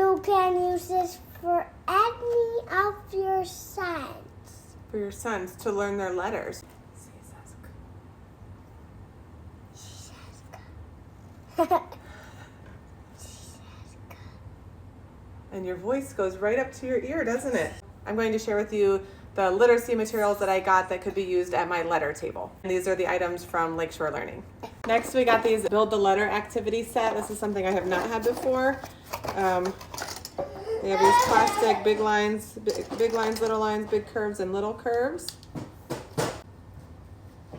You can use this for any of your sons. For your sons to learn their letters. And your voice goes right up to your ear, doesn't it? I'm going to share with you the literacy materials that I got that could be used at my letter table. And these are the items from Lakeshore Learning. Next, we got these Build the Letter activity set. This is something I have not had before. They have these plastic big lines, little lines, big curves, and little curves.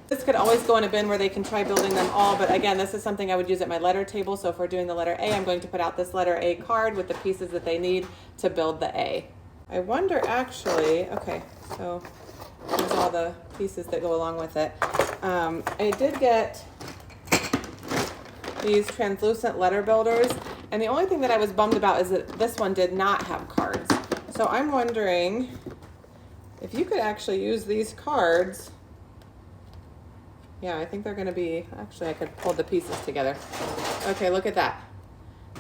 This could always go in a bin where they can try building them all, but again, this is something I would use at my letter table. So if we're doing the letter A, I'm going to put out this letter A card with the pieces that they need to build the A. I wonder actually, okay, so here's all the pieces that go along with it. I did get these translucent letter builders, and the only thing that I was bummed about is that this one did not have cards. So I'm wondering if you could actually use these cards. Yeah, I think they're gonna be, actually I could pull the pieces together. Okay, look at that.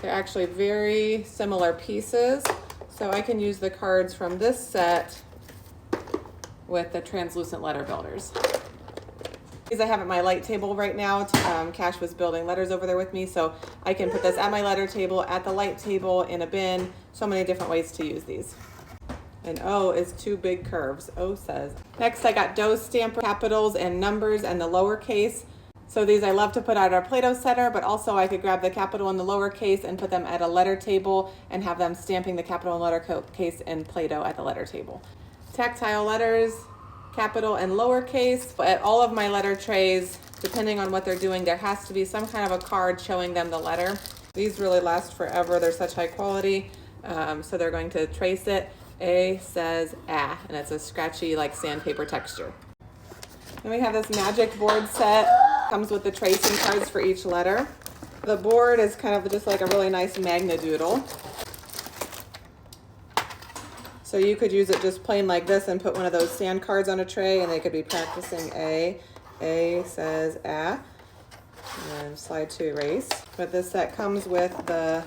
They're actually very similar pieces. So I can use the cards from this set with the translucent letter builders. These I have at my light table right now. Cash was building letters over there with me, so I can put this at my letter table, at the light table, in a bin. So many different ways to use these. And O is two big curves, O says. Next I got Dough Stampers, capitals and numbers, and the lowercase. So these I love to put at our Play-Doh center, but also I could grab the capital and the lowercase and put them at a letter table and have them stamping the capital and lowercase in Play-Doh at the letter table. Tactile letters, capital and lowercase. At all of my letter trays, depending on what they're doing, there has to be some kind of a card showing them the letter. These really last forever. They're such high quality. So they're going to trace it. A says ah, and it's a scratchy like sandpaper texture. Then we have this magic board set. Comes with the tracing cards for each letter. The board is kind of just like a really nice magna doodle. So you could use it just plain like this and put one of those sand cards on a tray and they could be practicing A. A says ah. And then slide to erase. But this set comes with the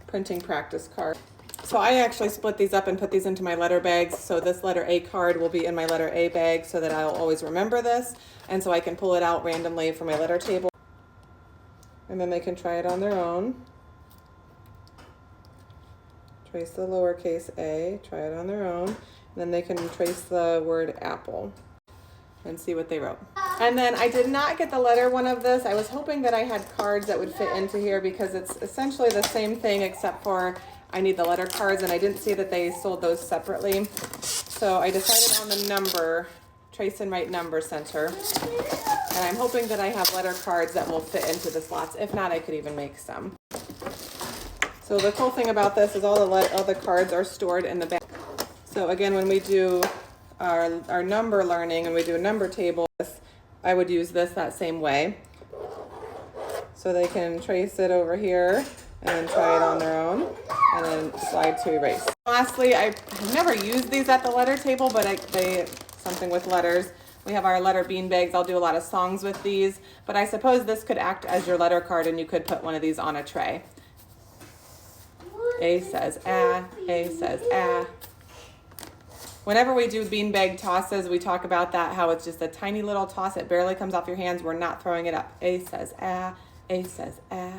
printing practice card. So I actually split these up and put these into my letter bags. So this letter A card will be in my letter A bag so that I'll always remember this. And so I can pull it out randomly for my letter table. And then they can try it on their own. Trace the lowercase a, try it on their own. And then they can trace the word apple and see what they wrote. And then I did not get the letter one of this. I was hoping that I had cards that would fit into here because it's essentially the same thing except for I need the letter cards, and I didn't see that they sold those separately. So I decided on the number, trace and write number center. And I'm hoping that I have letter cards that will fit into the slots. If not, I could even make some. So the cool thing about this is all the cards are stored in the back. So again, when we do our number learning and we do a number table, I would use this that same way. So they can trace it over here and then try it on their own, and then slide to erase. Lastly, I've never used these at the letter table, but something with letters. We have our letter bean bags. I'll do a lot of songs with these, but I suppose this could act as your letter card and you could put one of these on a tray. A says ah, A says ah. Whenever we do beanbag tosses, we talk about that, how it's just a tiny little toss. It barely comes off your hands. We're not throwing it up. A says ah, A says ah.